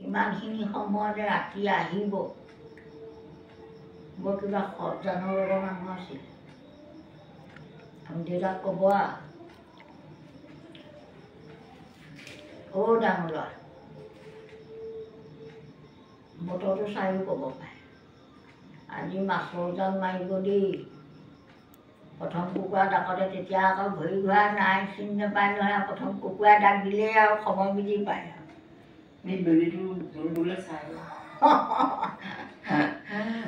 ইমানখিনি সময়তে ৰাতি আহিব বৰ কিবা সজানৰ লগৰ মানুহ আছিল আমি দেউতাক ক'ব ডাঙৰ ল'ৰা বতৰটো চাইও ক'ব পাৰে আজি মাছৰ জাল মাৰিব দেই প্ৰথম কুকুৰা ডাকতে তেতিয়া আকৌ ভৰি ঘূৰা নাই চিনি নাপায় নহয় প্ৰথম কুকুৰা ডাক দিলেই আৰু সময় বুজি পায়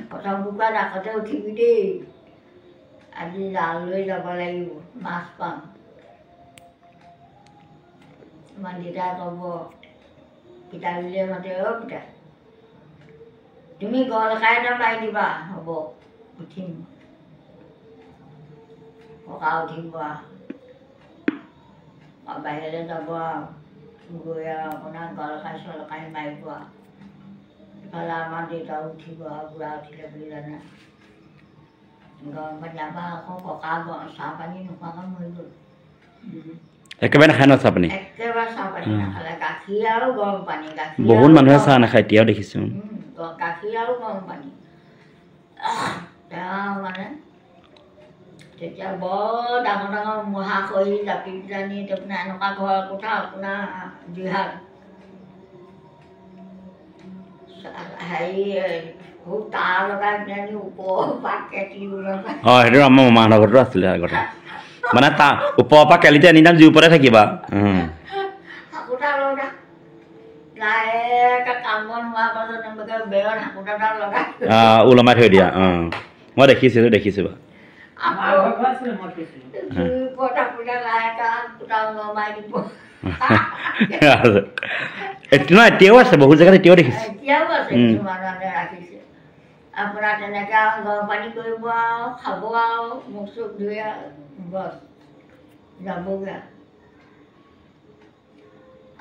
প্ৰথম কুকুৰা ডাকতে উঠিবি দেই আজি জাল লৈ যাব লাগিব মাছ পাম আমাৰ দেউতাই ক'ব পিতা বুলিয়ে মাতে পিতা তুমি গল খাই এটা মাৰি দিবা হ'ব উঠিম ককা উঠিব বাহিৰলৈ যাব গৈ আপোনাৰ গল খাই চল খাই মাৰিব ইফালে আমাৰ দেউতা উঠিব বুঢ়া উঠিলে বুলি জানে গৰম পানী আমাৰ আকৌ ককা চাহ পানী নোখোৱাকৈ মৰি গ'ল একেবাৰে নাখায় ন চাহ পানী একেবাৰে চাহ পানী নাখালে গাখীৰ আৰু গৰম পানী গাখীৰ বহুত মানুহে চাহ নাখায় এতিয়াও দেখিছোঁ গাখীৰ আৰু গৰম পানী তেওঁ মানে তেতিয়া বৰ ডাঙৰ ডাঙৰ মহাশয়ী জাপি জানি আপোনাৰ এনেকুৱা ঘৰৰ কোঠা আপোনাৰ দিহাত হেৰি তাৰ লগাই পিনে ওপৰৰ পৰা কেটলি ওলাই সেইটো আমাৰ মামাহঁতৰ ঘৰতো আছিলে আগতে মানে তাৰ ওপৰৰ পৰা কেলিতে এনি টাইম জুই ওপৰতে থাকিবা হাকুটা লগা লাহেকৈ কাম বন হোৱাৰ পাছত এনেকৈ বেৰত হাকুটাডাল লগাই ওলমাই থৈ দিয়া মই দেখিছিলোঁ বাৰু আমাৰ জুই ওপৰত হাকুটা লাহেকৈ হাকুটা ওলমাই দিব এতিয়াও আছে বহুত জেগাত এতিয়াও দেখিছোঁ এতিয়াও আছে কিছুমানে ৰাখিছে আপোনাৰ তেনেকৈ আৰু গৰম পানী কৰিব আৰু খাব আৰু মুখ চুখ ধুই বছ যাবগৈ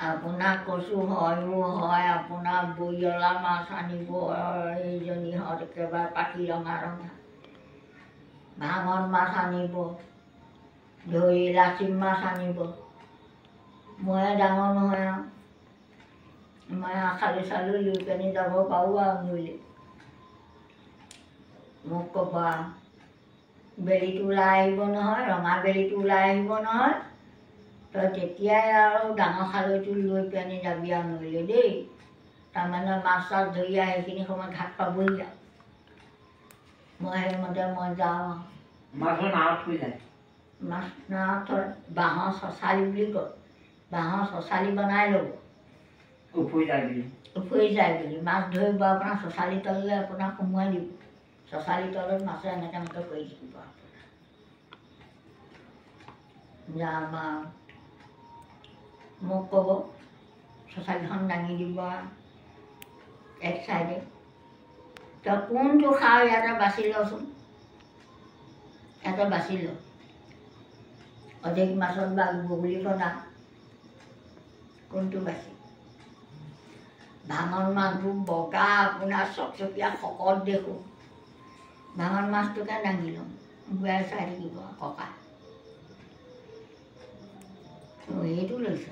আপোনাৰ কচু হয়ো হয় আপোনাৰ বৰিয়লা মাছ আনিব এইজনীহঁত একেবাৰে পাতি ৰঙা ৰঙা ভাঙন মাছ আনিব ধৰি লাচি মাছ আনিব মই ডাঙৰ নহয় আৰু মই খালি চালি লৈ পেনি যাব পাৰোঁ আৰু নৈলে মোক ক'ব বেলিটো ওলাই আহিব নহয় ৰঙা বেলিটো ওলাই আহিব নহয় তই তেতিয়াই আৰু ডাঙৰ খালৈটো লৈ পেনি যাবি আৰু নৈলে দেই তাৰমানে মাছ চাছ ধৰি আহি সেইখিনি সময়ত ঘাট পাবহি যাওঁ মই সেইমতে মই যাওঁ মাছৰ নাৱত থৈ যায় মাছ নাৱত বাঁহৰ চচালি বুলি কয় বাঁহৰ চচালি বনাই ল'ব উফৰি যায় বুলি মাছ ধৰিব আপোনাৰ চচালি তললৈ আপোনাক সোমোৱাই দিব চচালি তলত মাছে এনেকৈ এনেকৈ কৰি থাকিব যাম আৰু মোক ক'ব চচালিখন দাঙি দিব এক চাইডে তই কোনটো খাওঁ ইয়াতে বাছি লচোন ইয়াতে বাছি ল অধিক মাছত বা বগলী কণা কোনটো বাছি ভাঙন মাছবোৰ বগা আপোনাৰ চকচকীয়া শকত দেখোঁ ভাঙন মাছটোকে দাঙি লওঁ বুঢ়াই চাই থাকিব ককা এইটো লৈছ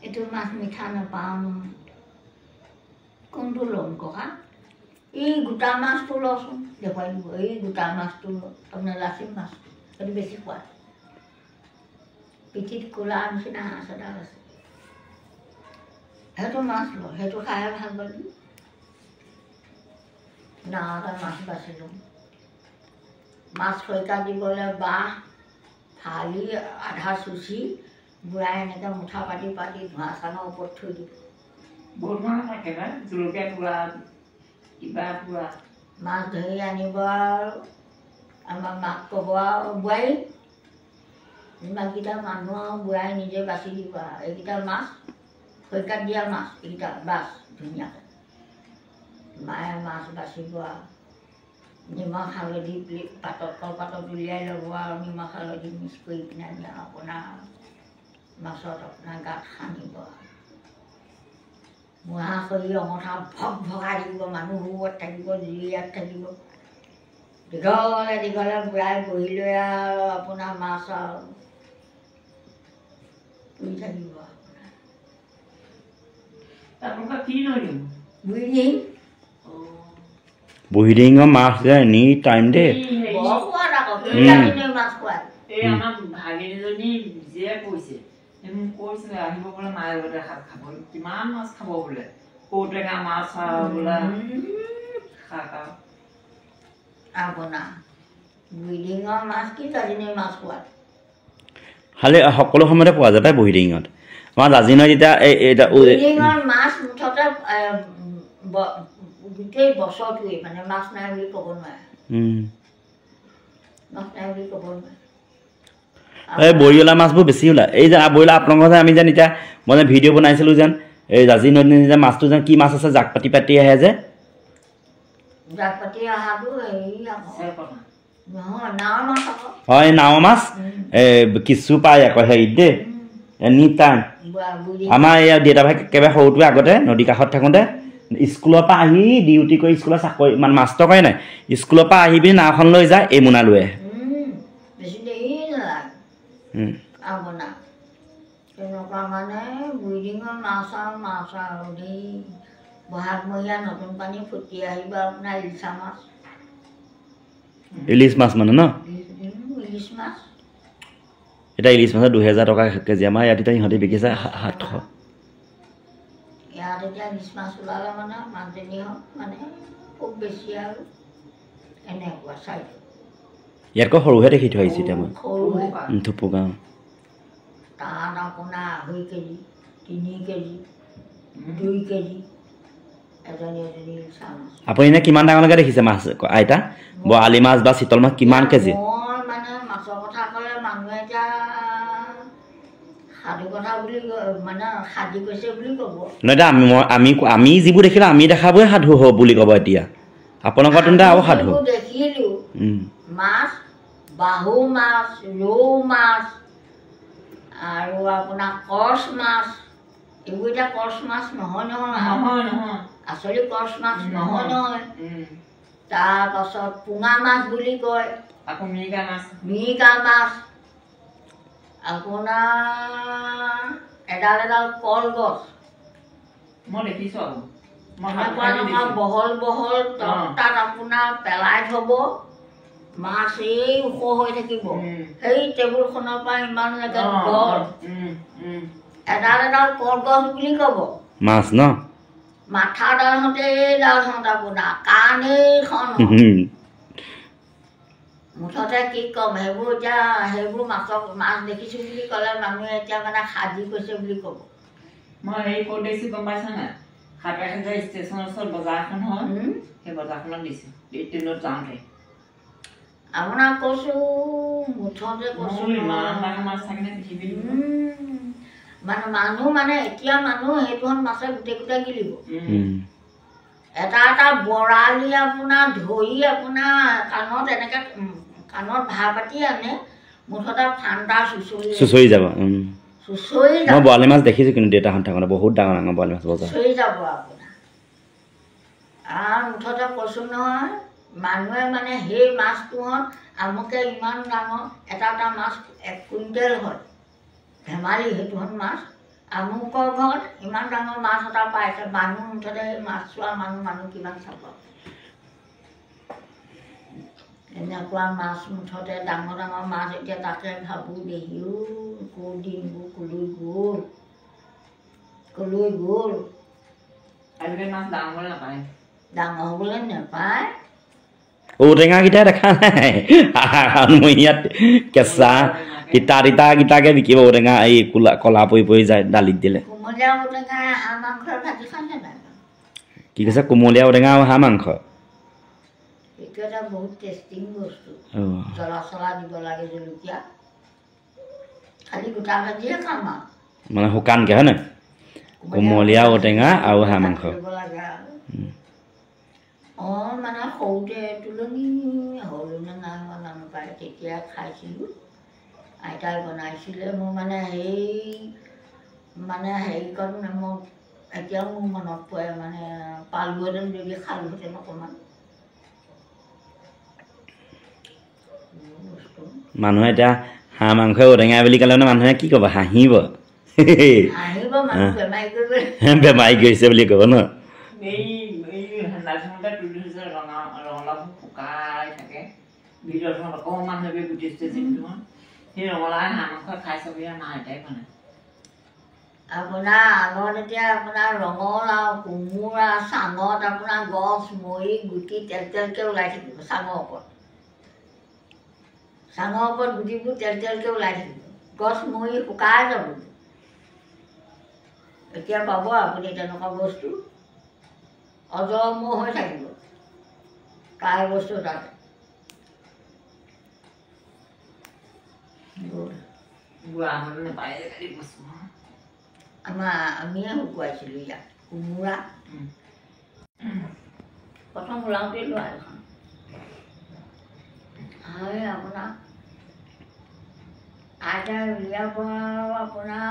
এইটো মাছ মিঠা নাপাওঁ নহয় কোনটো ল'ম ককা এই গোটা মাছটো লচোন দেখুৱাই দিব এই গোটা মাছটো ল আপোনাৰ লাচি মাছটো সেইটো বেছি সোৱাদ পিঠিত ক'লা নিচিনা সাঁচ এটা আছে সেইটো মাছ ল সেইটো খাই ভাল পাবি ডাঙৰটা মাছ বাছি ল'ম মাছ খৰিকা দিবলৈ বাঁহ ফালি আধা চুচি বুঢ়াই এনেকৈ মুঠা পাতি পাতি ধোঁৱা চাঙৰ ওপৰত থৈ দিব বহুত মানুহ থাকে ন জলকীয়া পোৰা কিবা পোৰা মাছ ধৰি আনিব আৰু আমাৰ মাক ক'ব আৰু বোৱাৰী ইমানকেইটা মানুহ আৰু বুঢ়াই নিজে বাছি দিব আৰু এইকেইটা মাছ খৰিকাত দিয়া মাছ এইকেইটা বাছ ধুনীয়াকৈ মায়ে মাছ বাচিব আৰু নিমখ হালধি পাতত কলপাতত উলিয়াই ল'ব আৰু নিমখ হালধি মিক্স কৰি পিনে আনি আপোনাৰ মাছত আপোনাৰ গাত সানিব মহাশয়ী অঙঠা ভক ভগাই থাকিব মানুহবোৰত থাকিব জুলীয়াত থাকিব দীঘলে দীঘলে বুঢ়াই বহি লৈ আৰু আপোনাৰ মাছ আৰু পুৰি থাকিব আপোনাৰ আপোনালোকে কি লৈ দিম বুঢ়ী বুঢ়ীডিঙৰ মাছ যে এনি টাইম দেই বৰ সোৱাদ আকৌ কেইটাদিনে মাছ খোৱাই এই আমাৰ ভাগিনীজনী জীয়ে কৈছে মোক কৈছিলে আহিব বোলে মায়ে বোলে শাক খাব কিমান মাছ খাব বোলে কৌটেঙা মাছ বোলে শাক আপোনাৰ বুঢ়ীডিঙৰ মাছ কেইটাদিনে মাছ খোৱাই খালি সকলো সময়তে পোৱা যায় পাই বুঢ়ীডিঙত আমাৰ জাজিনত এতিয়া বুঢ়ীডিঙৰ মাছ মুঠতে গোটেই বছৰটোৱে মানে মাছ নাই বুলি ক'ব নোৱাৰে মাছ নাই বুলি ক'ব নোৱাৰে এই বৰিয়লা মাছবোৰ বেছি ওলায় এই যে বৰিয়লা আপোনালোকৰ যে আমি যেন এতিয়া মই যে ভিডিঅ' বনাইছিলোঁ যেন এই জাজি নদীত যে মাছটো যেন কি মাছ আছে জাক পাতি পাতি আহে যে জাক পাতি অহাটো হেৰি আকৌ নহয় নাৱৰ মাছ আকৌ হয় নাৱৰ মাছ কিছু পায় আকৌ হেৰিত দেই এনি টাইম আমাৰ এয়া দেউতা ভাই একেবাৰে সৰুটোৱে আগতে নদী কাষত থাকোঁতে স্কুলৰ পৰা আহি ডিউটি কৰি স্কুলৰ চাকৰি মানে মাষ্টৰ কৰে নাই স্কুলৰ পৰা আহি পিনি নাওখন লৈ যায় এই মোনা লৈ আহে বেছি দেৰি নালাগে আপোনাৰ তেনেকুৱা মানে বুঢ়ীডিঙৰ মাছ আৰু দেই বহাগমহীয়া নতুন পানী ফুটি আহিব আপোনাৰ ইলিচা মাছ ইলিচ মাছ মানে ন ইলিচ মাছ এতিয়া ইলিচ মাছৰ 2000 টকা কেজি আমাৰ ইয়াত এতিয়া ইহঁতে বিকিছে 700 ইয়াত এতিয়া ইলিচ মাছ ওলালে মানে মাজনী হওক মানে খুব বেছি আৰু এনেকুৱা চাইজ ইয়াতকৈ সৰুহে দেখি থৈ আহিছোঁ এতিয়া মই সৰুহে থুপুগাঁও তাত আপোনাৰ 2.5 কেজি 3 কেজি 2 কেজি এজনী ইলিচা মাছ আপুনি এনে কিমান ডাঙৰলৈকে দেখিছে মাছ আইতা বৰালি মাছ বা চিতল মাছ কিমান কেজি মই মানে মাছৰ কথা ক'লে মানুহে এতিয়া সাধু কথা বুলি মানে সাজি কৈছে বুলি ক'ব নহয় এতিয়া আমি যিবোৰ দেখিলোঁ আমি দেখাবোৰে সাধু হ'ব বুলি ক'ব এতিয়া আপোনালোকৰ তেন্তে আৰু সাধু দেখিলোঁ মাছ বাহু মাছ ৰৌ মাছ আৰু আপোনাৰ কচ মাছ এইবোৰ এতিয়া কচ মাছ নহয় আচলি কচ মাছ নহয় তাৰপাছত পুঙা মাছ বুলি কয় আকৌ মিৰিকা মাছ আপোনাৰ এডাল কলগছ মই দেখিছোঁ আকৌ এনেকুৱা নহয় বহল তাত আপোনাৰ পেলাই থ'ব মাছ এই ওখ হৈ থাকিব সেই টেবুলখনৰ পৰা ইমানলৈকে গছ এডাল কলগছ বুলি ক'ব মাছ ন মাথাডাল হওঁতে এইডালহঁত আপোনাৰ কাণ এইখন মুঠতে কি ক'ম সেইবোৰ এতিয়া সেইবোৰ মাছ দেখিছোঁ বুলি ক'লে মানুহে এতিয়া মানে সাজি কৈছে বুলি ক'ব মই হেৰি ক'ত দিছোঁ গম পাইছা নাই সাতৰাখাজা ষ্টেচনৰ ওচৰত বজাৰ এখন হয় সেই বজাৰখনত দিছোঁ ট্ৰেইনত যাওঁতে আপোনাক কৈছোঁ মুঠতে কৈছোঁ ইমান ডাঙৰ মাছ থাকেনে পৃথিৱীত মানে মানুহ মানে এতিয়া মানুহ সেইটোখন মাছে গোটেই গিলিব এটা বৰালি আপোনাৰ ধৰি আপোনাৰ কাণত এনেকৈ কাণত ভাৰ পাতি আনে মুঠতে ঠাণ্ডা চুচৰি যাব চুচৰি মই বৰালি মাছ দেখিছোঁ কিন্তু দেউতাহঁত থাকোঁতে বহুত ডাঙৰ বৰালি মাছ বজাৰ চুচৰি যাব আপোনাৰ আৰু মুঠতে কৈছোঁ নহয় মানুহে মানে সেই মাছটোহঁত আমুকে ইমান ডাঙৰ এটা মাছ 1 কুইণ্টেল হয় ধেমালি সেইটোহঁত মাছ আমুকৰ ঘৰত ইমান ডাঙৰ মাছ এটা পাইছে মানুহ মুঠতে মাছ চোৱা মানুহ কিমান চাব এনেকুৱা মাছ মুঠতে ডাঙৰ মাছ এতিয়া তাকে ভাবোঁ দেখিও ক'ৰ দিনবোৰ কলৈ গ'ল আজিকালি মাছ ডাঙৰ হ'বলৈ নাপায় ঔটেঙাকেইটা দেখা নাই মই ইয়াত কেঁচা তিতাকে বিকিব ঔটেঙা এই কলা পৰি যায় দালিত দিলে কোমলীয়া ঔটেঙা হাঁহ মাংসৰ ভাজি খালে নাই কি কৈছে কোমলীয়া ঔটেঙা আৰু হাঁহ মাংস এইটো এটা বহুত টেষ্টিং বস্তু জ্বলা চলা দিব লাগে জলকীয়া খালি গোটা ভাজিয়ে খাম আৰু মানে শুকানকৈ হয় নাই কোমলীয়া ঔটেঙা আৰু হাঁহ মাংস মানে সৰুতে তুলনি হ'লো নে নাই হোৱা জানো পায় তেতিয়া খাইছিলোঁ আইতাই বনাইছিলে মোৰ মানে হেৰিকণ মোক এতিয়াও মোৰ মনত পৰে মানে পালোহেঁতেন যদি খালোহেঁতেন অকণমান মানুহে এতিয়া হাঁহ মাংস ঔটেঙা বুলি ক'লে মানে মানুহে কি ক'ব হাঁহিব আহিব মানুহ বেমাৰী কৰিবলৈ বেমাৰী গৈছে বুলি ক'ব ন হেণ্ডালখনতে তুলি থৈছে ৰঙালাও শুকাই থাকে ভিতৰত অকণমান ভাবি গুটিছে যিটো সেই ৰঙালাও হাঁহ মাংস খাই চাবি মা আইতাই কোৱা নাই আপোনাৰ আগত এতিয়া আপোনাৰ ৰঙালাও কোমোৰা চাঙত আপোনাৰ গছ মৰি গুটি তেল তেলকৈ ওলাই থাকিব চাঙৰ ওপৰত গুটিবোৰ তেল তেলকৈ ওলাই থাকিব গছ মৰি শুকাই যাব এতিয়া পাব আপুনি তেনেকুৱা বস্তু অজমৰ হৈ থাকিব তাৰ বস্তু তাত আমিয়ে শুকুৱাইছিলোঁ ইয়াত কোমোৰা প্ৰথম ওলাওঁতে লোৱা এখন আপোনাৰ আইতাই উলিয়াব আপোনাৰ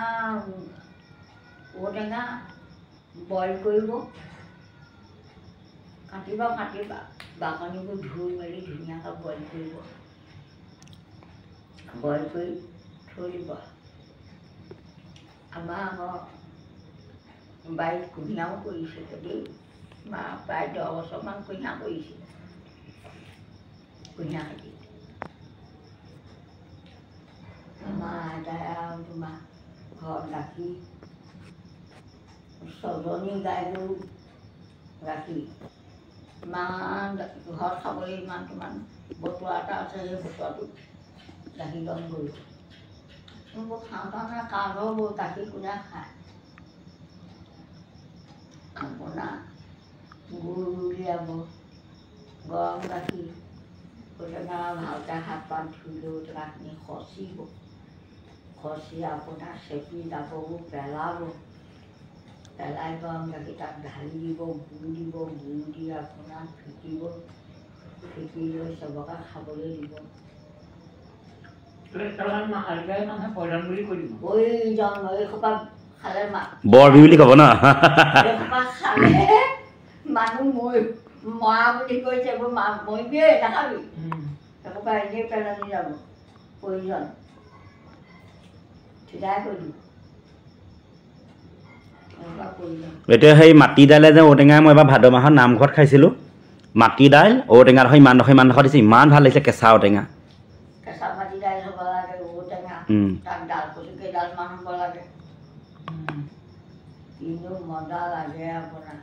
ঔটেঙা বইল কৰিব কাটিবা বাকলিবোৰ ধুই মেলি ধুনীয়াকৈ বইল কৰিব বইল কৰি থৈ দিব আমাৰ আকৌ বাৰীত কুঁহিয়াৰো কৰিছিলে দেই প্ৰায় 10 বছৰমান কুঁহিয়াৰ কৰিছিলে কুঁহিয়াৰ খেতি আমাৰ আইতাই আৰু তোমাৰ ঘৰত গাখীৰ 6জনী গাই গৰু গাখীৰ ইমান ঘৰত খাবলৈ ইমান বতোৱা এটা আছে সেই বতোৱাটোত গাখীৰ দম গৰু এইবোৰ খাওঁ কাৰণে কাৰো গাখীৰ কোনে খায় আপোনাৰ গুড় উলিয়াব গৰম গাখীৰ ঔটেঙা ভালকৈ হাত পাত ধুই লৈ ঔটেঙাখিনি খচিব খচি আপোনাৰ চেপি জাবৰবোৰ পেলাই গৰম গাখীৰ তাত ঢালি দিব গুড় দি আপোনাৰ ফেটিব ফেটি লৈ চবকে খাবলৈ দিব বৰবি বুলি ক'ব ন মানুহ মৰা বুলি কৈছে এইবোৰ মৰিবিয়ে নাখাবি সেইসোপা এনেই পেলনি যাব প্ৰয়োজন চিধাই কৰি দিব এতিয়া সেই মাটি দাইলে যে ঔটেঙা মই এবাৰ ভাদ মাহত নামঘৰত খাইছিলোঁ মাটি দাইল ঔটেঙাডোখৰ ইমানডোখৰ দিছে ইমান ভাল লাগিছে কেঁচা ঔটেঙা কেঁচা মাটি দাইল হ'ব লাগে ঔটেঙা তাত ডাল কচু কেইডালমান হ'ব লাগে কিন্তু মজা লাগে আপোনাৰ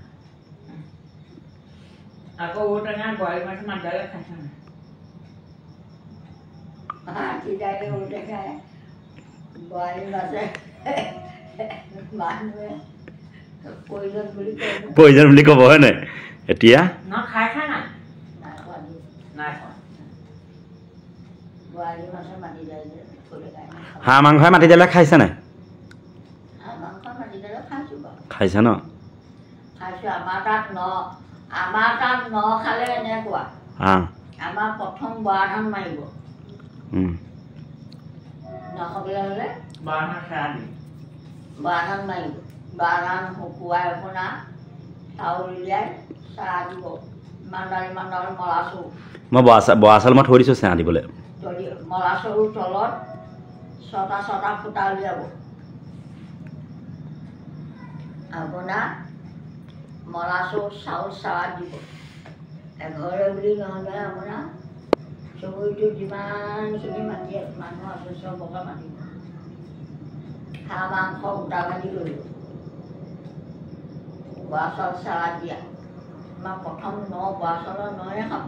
আকৌ ঔটেঙা বইল মাছ মাছডালে খাইছে মাটি দাইল ঔটেঙা বইল মাছে মানুহে প্ৰয়োজন বুলি ক'ব হয় নাই এতিয়া হাঁহ মাংসই মাটি দাইলে খাইছে নাই খাইছে ন আমাৰ তাত খালে এনেকুৱা আমাৰ প্ৰথম বৰা ধান মাৰিব নখাবলৈ হ'লে বৰা ধান মাৰিব বৰা ধান শুকুৱাই আপোনাৰ চাউল উলিয়াই চাহ দিব ইমান ডাল মলা চৰু মই বৰা চাউল মই থৈ দিছোঁ চেৱা দিবলৈ মলা চৰুৰ তলত 6টা ফুটা উলিয়াব আপোনাৰ মলা চৰু চাউল চাহ দিব এঘৰে বুলি নহ'লে আপোনাৰ চুবুৰীটো যিমানখিনি মাটি মানুহ আছে চবকে মাতিব হাঁহ মাংস গোটা ভাজি কৰিব বৰা চাউল চালাড দিয়া আমাৰ প্ৰথম বৰা চাউলৰ নয়ে খাব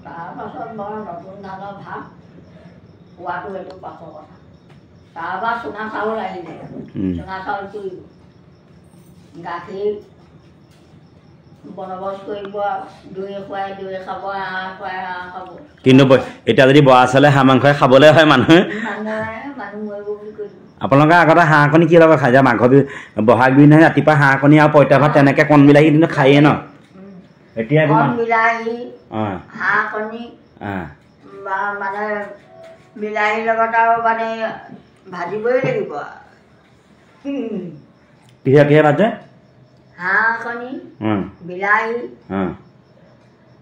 তাৰপাছত মই নতুন ধানৰ ভাত খোৱাটো এইটো পাছৰ কথা তাৰপৰা চুঙা চাউল আহিলে চুঙা চাউল কৰিব গাখীৰ বনবস কৰিব দৈ খুৱাই দৈ খাব হাঁহ খুৱাই হাঁহ খাব কিন্তু এতিয়া যদি বৰা চাউলে হাঁহ মাংসই খাবলৈ হয় মানুহে মানুহ মৰিব বুলি কৈ দিব আপোনালোকে আগতে হাঁহ কণী কি লগত খাই যায় মাঘ বিহু বহাগ বিহু নহয় ৰাতিপুৱা হাঁহ কণী আৰু পঁইতা ভাত তেনেকৈ কণ বিলাহী কিন্তু খায়েই ন এতিয়া কণ বিলাহী হাঁহ কণী মানে বিলাহীৰ লগত আৰু মানে ভাজিবই লাগিব কিহে ভাজে হাঁহ কণী বিলাহী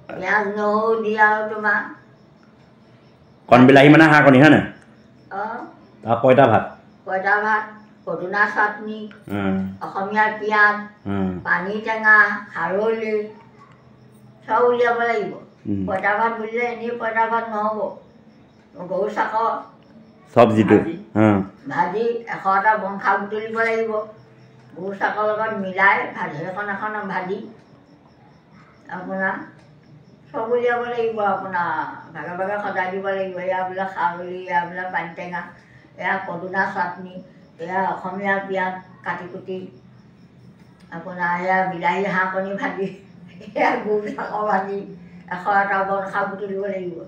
পিঁয়াজ নহৰু দি আৰু তোমাৰ কণ বিলাহী মানে হাঁহ কণী হয় নাই পঁইতা ভাত পঁইতা ভাত পদুনা চাটনি অসমীয়াৰ পিঁয়াজ পানী টেঙা খাৰলি চব উলিয়াব লাগিব পঁইতা ভাত বুলিলে এনেই পঁইতা ভাত নহ'ব গৰু চাকৰ চব্জিটো ভাজি 100টা বনশা বুটলিব লাগিব গৰু চাকৰ লগত মিলাই ভাজি এখন ভাজি আপোনাৰ চব উলিয়াব লাগিব আপোনাৰ ভাগে ভাগে সজাই দিব লাগিব এয়া বোলে খাৰলি এয়া বোলে পানী টেঙা এয়া পদুনা চাটনি এয়া অসমীয়া পিঁয়াজ কাটি কুটি আপোনাৰ এয়া বিলাহী হাঁহ কণী ভাজি এয়া গৰু চাকৰ ভাজি 100টা বনশা বুটলিব লাগিব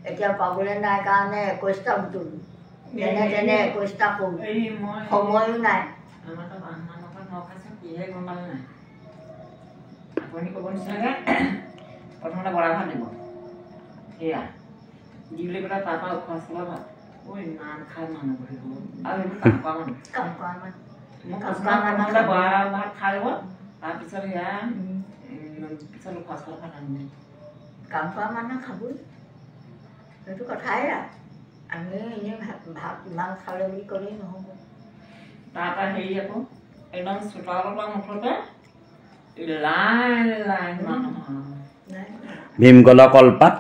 এতিয়া পাবলৈ নাই কাৰণে 21টা বুটলো যেনে তেনে 21টা কৰোঁ সময়ো নাই আপুনি ক'ব নিচিনাকৈ প্ৰথমতে বৰা ভাত দিব সেয়া দি বুলি পেলাই তাৰপৰা উখোৱা চাউলৰ ভাত ইমান খাই মানুহ বহিব আৰু এইবোৰ কাম কৰা মানুহ বৰা ভাত খাই ল'ব তাৰপিছত সেয়া পিছত উখোৱা চাউলৰ ভাত আনিব কাম কৰা মানুহে খাবই সেইটো কথাই আমি এনেই ভাত ইমান খালে বুলি ক'লেই নহ'ব তাৰপৰা হেৰি আকৌ একদম চোতালৰ পৰা মুঠতে লাইন লাইন মানুহ ভীমকলৰ কলপাত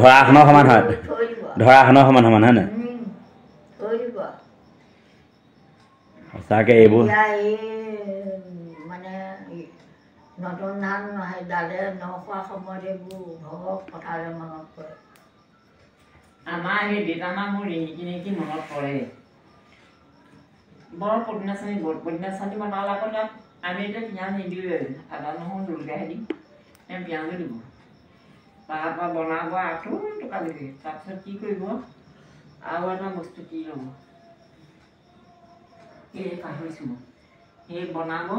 ধৰাখনৰ সমান হয় ধৰাখনৰ সমান সমান হয় নাই সঁচাকৈ এইবোৰ মানে নতুন ধান ডালে নখোৱা সময়ত এইবোৰ ভগৱ পথাৰলৈ মনত পৰে আমাৰ সেই দেউতামাৰ মোৰ ৰিণিকি মনত পৰে বৰ পদিনা চানি বনালে আকৌ তাত আমি এতিয়া পিঁয়াজ নিদিওঁৱে আদা নহৰু জলকীয়াহে দিম পিঁয়াজো দিব তাৰপৰা বনাব আঁঠু টকালৈকে তাৰপিছত কি কৰিব আৰু এটা বস্তু কি ল'ব এই পাহৰিছোঁ মই সেই বনাব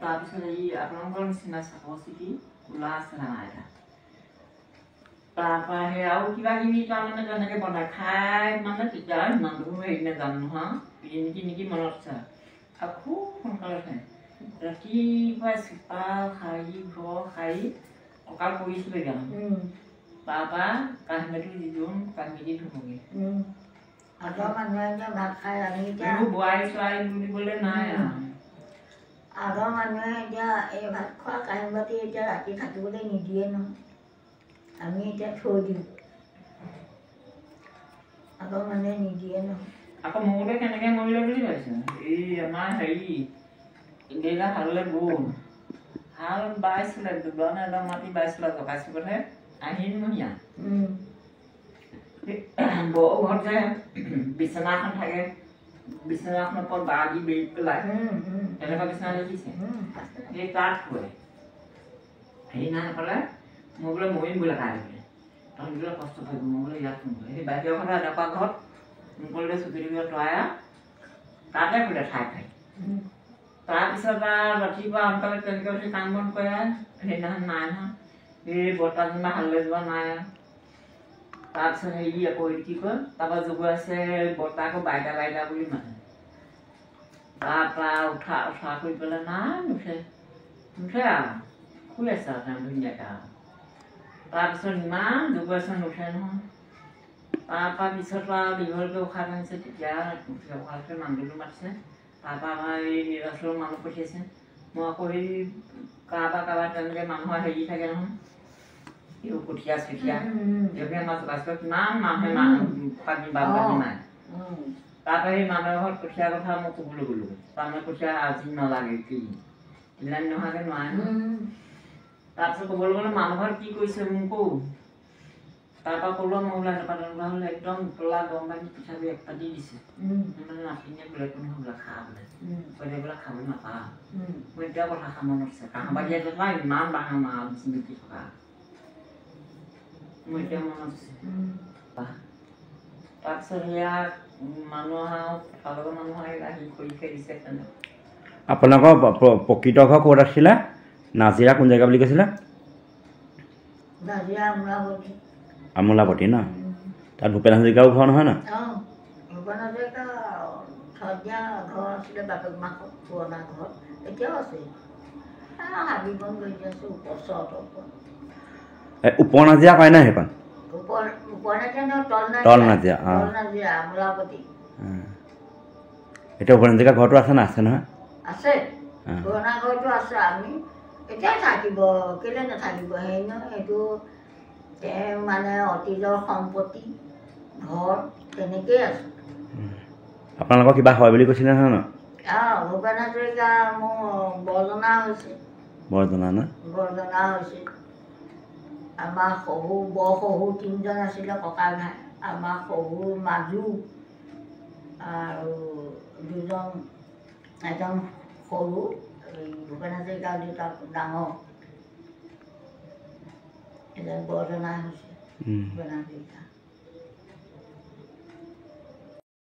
তাৰপিছত এই আপোনালোকৰ নিচিনা চাকৰ চিটি কোলা আছে ডাঙৰ এটা তাৰপৰা সেই আৰু কিবা কিবি তাৰমানে তেনেকৈ বনাই খাই মানে তেতিয়া ইমানটো হেৰি নাজানো নহয় নেকি মনত আছে আৰু খুব সোনকালে খায় ৰাতিপুৱাই চোতাল সাৰি ঘৰ সাৰি কঁকাল পৰিছিলে গান তাৰপৰা কাহিনীটো দি দিওঁ কাহিনী ধুবগৈ আগৰ মানুহে এতিয়া ভাত খাই আমি এতিয়া বোৱাৰী ছোৱালী বুলিবলৈ নাই আগৰ মানুহে এতিয়া এই ভাত খোৱা কাঁহী বাতি এতিয়া ৰাতি থাকিবলৈ নিদিয়ে নহয় আমি এতিয়া থৈ দিওঁ আগৰ মানুহে নিদিয়ে নহয় আকৌ মৌতে কেনেকৈ মৰিলে বুলি ভাবিছে এই আমাৰ হেৰি দেউতা হাললৈ গ'ল হাল বাইছিলে দুজন এজন মাটি বাইছিলে জকাইছিবহে আহিনমহীয়া বৰ ঘৰত যে বিচনা এখন থাকে বিচনাখনৰ ওপৰত বাঁহ দি বেৰি পেলাই তেনেকুৱা বিচনা দেখিছে সেই তাত থৈ হেৰি নাই নাপালে মই বোলে মৰিম বোলে খাই বোলে তহঁত বোলে কষ্ট কৰিব মই বোলে ইয়াত ফোন সেই বাহিৰৰ ঘৰত এনেকুৱা ঘৰত মুকলিতে চুপি দিব তৰাই তাতে বোলে ঠাই খাই তাৰপিছত আৰু ৰাতিপুৱা সোনকালে তেনেকৈ উঠি কাম বন কৰে সেইদিনাখন নাই নহয় এই বৰ্তা যেনিবা হাললৈ যোৱা নাই তাৰপিছত হেৰি আকৌ কি কয় তাৰপৰা জগুৱাইছে বৰ্তা আকৌ বাইতা বুলি মানে তাৰপৰা উঠা কৰি পেলাই নাই নুঠে আৰু শুই আছে আৰু তেওঁ ধুনীয়াকৈ আৰু তাৰপিছত ইমান জগুৱাইছে নুঠে নহয় তাৰপৰা পিছত আৰু দীঘলকৈ উশাহ টানিছে তেতিয়া উশাহকৈ মানুহটো মাতিছে তাৰপৰা আমাৰ এই নিৰাচলৰ মানুহ পঠিয়াইছে মই আকৌ সেই কাৰোবাৰ তেনেকৈ মানুহৰ হেৰি থাকে নহয় এইবোৰ কঠীয়া চঠীয়া এইবোৰ আমাৰ চোকাচোকা কিমান মানুহে পানী বাবু নাই তাৰপৰা সেই মানুহৰ ঘৰত কঠীয়া কথা মই ক'বলৈ গ'লোঁ তাৰমানে কঠীয়া আজি নালাগে কি ইলানি নোহোৱাকৈ নোৱাৰে নহয় তাৰপিছত ক'বলৈ গ'লে মানুহ ঘৰত কি কৰিছে মোক কওঁ তাৰপৰা ক'লো মই বোলে এনেকুৱা হ'লে একদম উতলা গৰম পানী পিঠাগুড়ি এক পাতি দিছে মানে নাতিনীয়ে বোলে কোনো বোলে খা বোলে বোলে বোলে খাব নাপাওঁ মই এতিয়াও কথা খাব নোৱাৰিছে কাঁহৰ বাৰী এটা ইমান বাঁহৰ মাল চিমিকি থকা মই এতিয়া মনত আছে তাৰপিছত সেয়া মানুহ আৰু মানুহ আহি কৰি থৈ দিছে তেনেকৈ আপোনালোকৰ প্ৰকৃত ঘৰ ক'ত আছিলে নাজিৰা কোন জেগা বুলি কৈছিলে আমোলাপতি ন তাত ভূপেন হাজৰিকাৰ ঘৰ নহয় ন ভূপেন হাজৰিকা থদিয়া ঘৰ আছিলে বাপেক মাকৰ পুৰণা ঘৰ এতিয়াও আছে হাবি বন গৈ আছোঁ ওপৰ উপনাজিৰা কয় নাই সেইখন তল নাজিৰা অঁ আমোলাপতি এতিয়া উপনাজিকা ঘৰটো আছে না আছে নহয় আছে পুৰণা ঘৰটো আছে আমি এতিয়া থাকিব কেলৈ নাথাকিব হেৰি নহয় সেইটো তেওঁ মানে অতীজৰ সম্পত্তি ঘৰ তেনেকেই আছে আপোনালোকৰ কিবা হয় বুলি কৈছিলে নহয় ন ভূপেন হাজৰিকা মোৰ বৰজনা হৈছে বৰজনা ন বৰজনা হৈছে আমাৰ শহু বৰ শহু তিনিজন আছিলে ককা ঘাই আমাৰ শহুৰ মাজু আৰু দুজন এজন সৰু এই ভূপেন হাজৰিকা দেউতাক ডাঙৰ এজন বৰজনা হৈছে ভূপেন হাজৰিকা